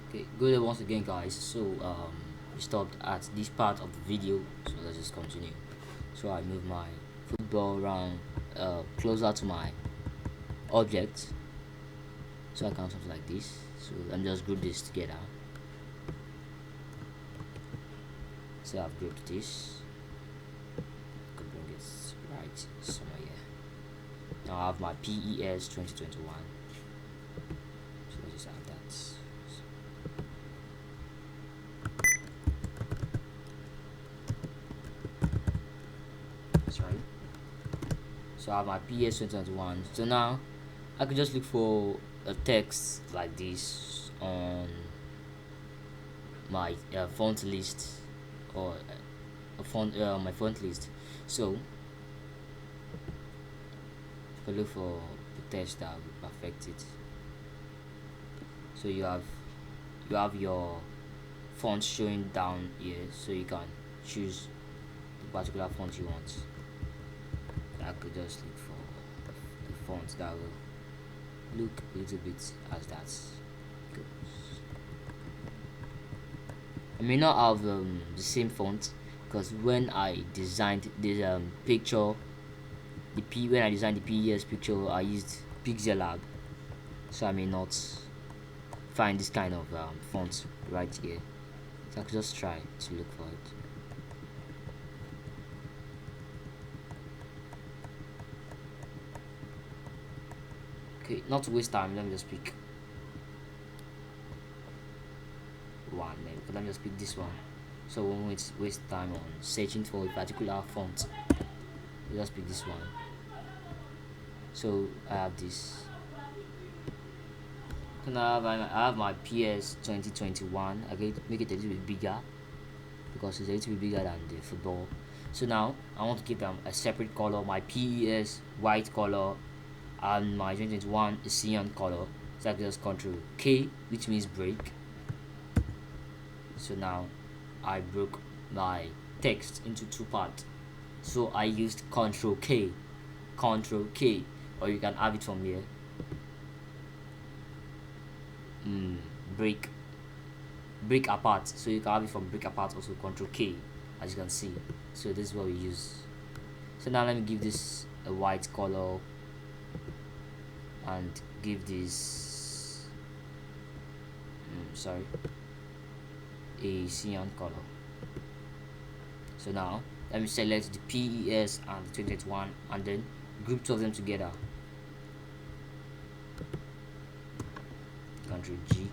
Okay, good day once again, guys. So we stopped at this part of the video, so let's just continue. So I move my football around closer to my object, so I can something like this. So let me just group this together. So I've grouped this. Could bring it right somewhere here. Now I have my PES 2021. So let's just add that. That's right. So I have my PS 2021. So now I could just look for a text like this on my font list or a font my font list. So I look for the text that will perfect it. So you have your font showing down here, so you can choose the particular font you want. I could just look for the font that will look a little bit as that goes. I may not have the same font because when I designed this picture, when I designed the PES picture, I used Pixel Lab, so I may not find this kind of font right here. So I could just try to look for it. Okay, not to waste time, let me just pick one. Let me just pick this one. So we won't waste time on searching for a particular font. We just pick this one. So I have this. So now I have my PS 2021. I can make it a little bit bigger because it's a little bit bigger than the football. So now I want to give them a separate color. My PES white color and my 2021 is cyan color. So I can just Control K, which means break. So now I broke my text into two parts. So I used Control K, or you can have it from here. Break apart. So you can have it from break apart, also Control K, as you can see. So this is what we use. So now let me give this a white color and give this a cyan color. So now let me select the PES and the 2021 and then group two of them together. Control G.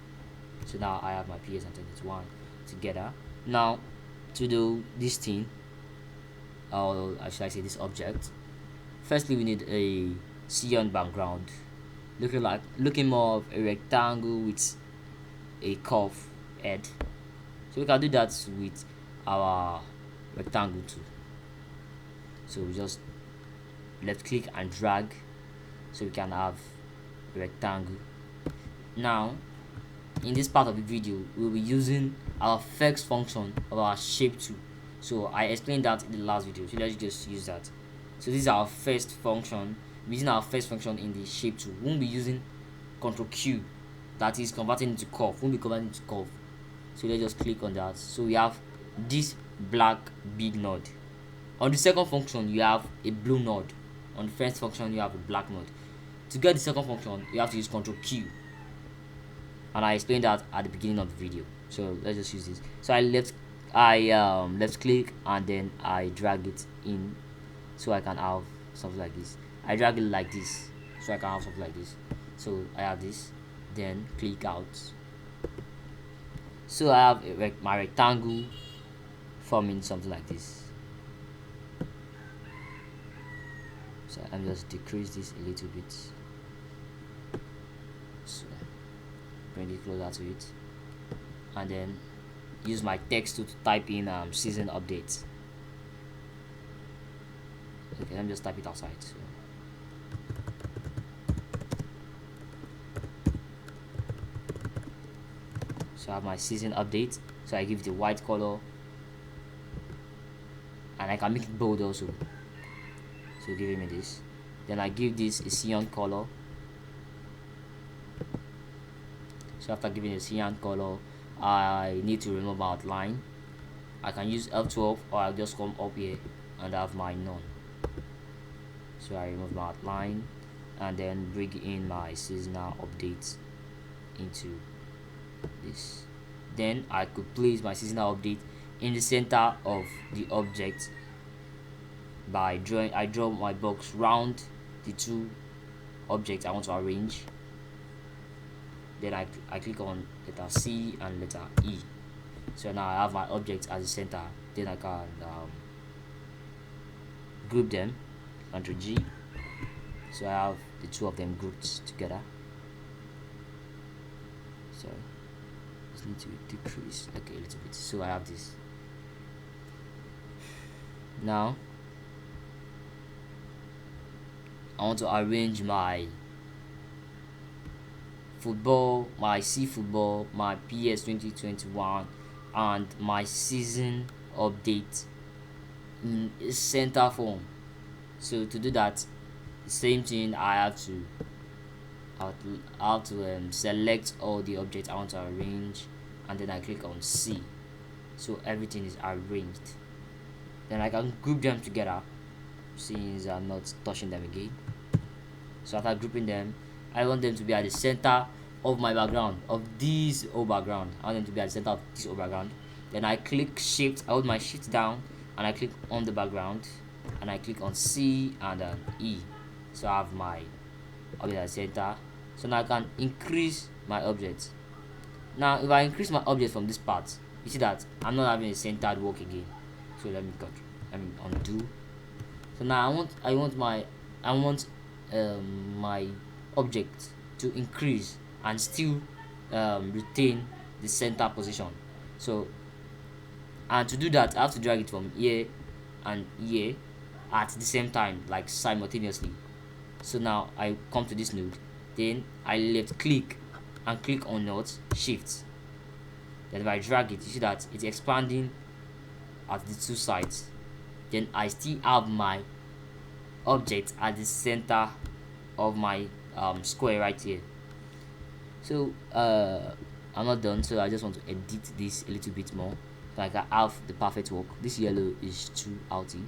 So now I have my PS and 2021 together. Now to do this thing, or should I say this object, firstly we need a cyan background, looking more of a rectangle with a curve head. So we can do that with our rectangle too. So we just left click and drag, so we can have a rectangle. Now in this part of the video we'll be using our effects function of our shape tool. So I explained that in the last video, so let's just use that. So this is our first function. Using our first function in the shape tool, we won't be using Ctrl Q, that is converting into curve. Won't be converting into curve. So let's just click on that. So we have this black big node. On the second function you have a blue node. On the first function you have a black node. To get the second function you have to use Ctrl Q, and I explained that at the beginning of the video. So let's just use this. So I left click and then I drag it in, so I can have something like this. I drag it like this, so I can have something like this. So I have this, then click out. So I have my rectangle forming something like this. So I'm just decrease this a little bit. So bring it closer to it, and then use my text to type in season updates. Okay, let me just type it outside. So I have my season update. So I give it a white color, and I can make it bold also. So giving me this, then I give this a cyan color. So after giving a cyan color, I need to remove my outline. I can use F12, or I'll just come up here and have my none. So I remove my outline and then bring in my seasonal updates into this. Then I could place my seasonal update in the center of the object by drawing. I draw my box round the two objects I want to arrange. Then I click on letter C and letter E. So now I have my objects as the center. Then I can group them, Ctrl G. So I have the two of them grouped together. Sorry, just need to decrease, okay, a little bit. So I have this. Now I want to arrange my football, my C football, my PS 2021, and my season update in a center form. So to do that, the same thing, I have to select all the objects I want to arrange, and then I click on C. So everything is arranged. Then I can group them together since I'm not touching them again. So after grouping them, I want them to be at the center of my background, of this whole background. I want them to be at the center of this whole background. Then I click shift, I hold my shift down and I click on the background and I click on C and E. So I have my object at the center. So now I can increase my object. Now if I increase my object from this part, you see that I'm not having a centered work again. So let me undo. So now I want my object to increase and still retain the center position. So, and to do that, I have to drag it from here and here at the same time, like simultaneously. So now I come to this node, then I left click and click on Alt Shift. Then if I drag it, you see that it's expanding at the two sides. Then I still have my object at the center of my square right here. So I'm not done, so I just want to edit this a little bit more so I can have the perfect work. This yellow is too outy.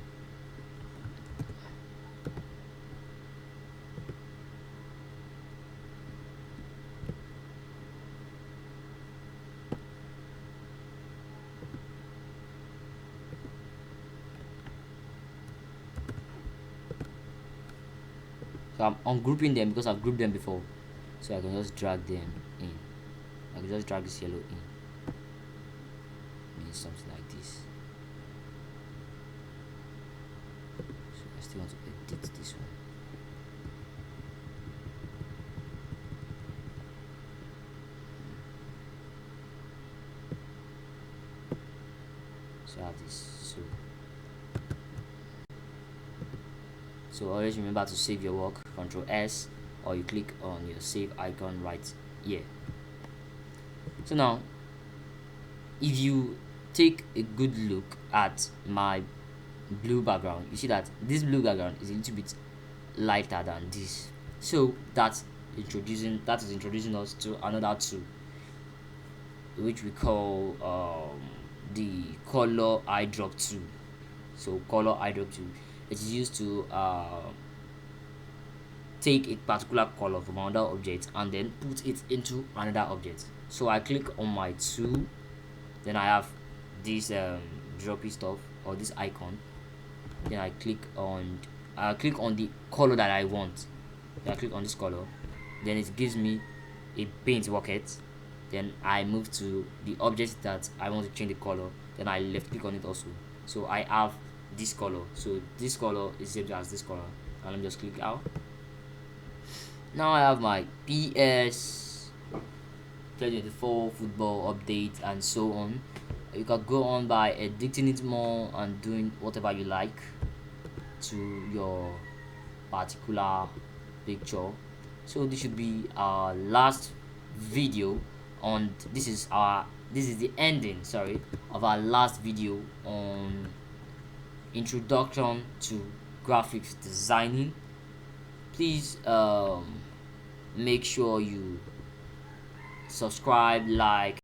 So I'm ungrouping them because I've grouped them before. So I can just drag them in. I can just drag this yellow in. Maybe something like this. So I still want to edit this one. So I have this. So always remember to save your work, Ctrl S, or you click on your save icon right here. So now, if you take a good look at my blue background, you see that this blue background is a little bit lighter than this. So that is introducing us to another tool, which we call the CorelDRAW tool. So CorelDRAW tool, it is used to take a particular color from another object and then put it into another object. So I click on my tool, then I have this droppy stuff or this icon. Then I click on the color that I want. Then I click on this color. Then it gives me a paint bucket. Then I move to the object that I want to change the color. Then I left click on it also. So I have this color. So this color is saved as this color. And let me just click out. Now I have my PS 2024 football update and so on. You can go on by editing it more and doing whatever you like to your particular picture. So this should be our last video on this is the ending, sorry, of our last video on introduction to graphics designing. Please make sure you subscribe, like.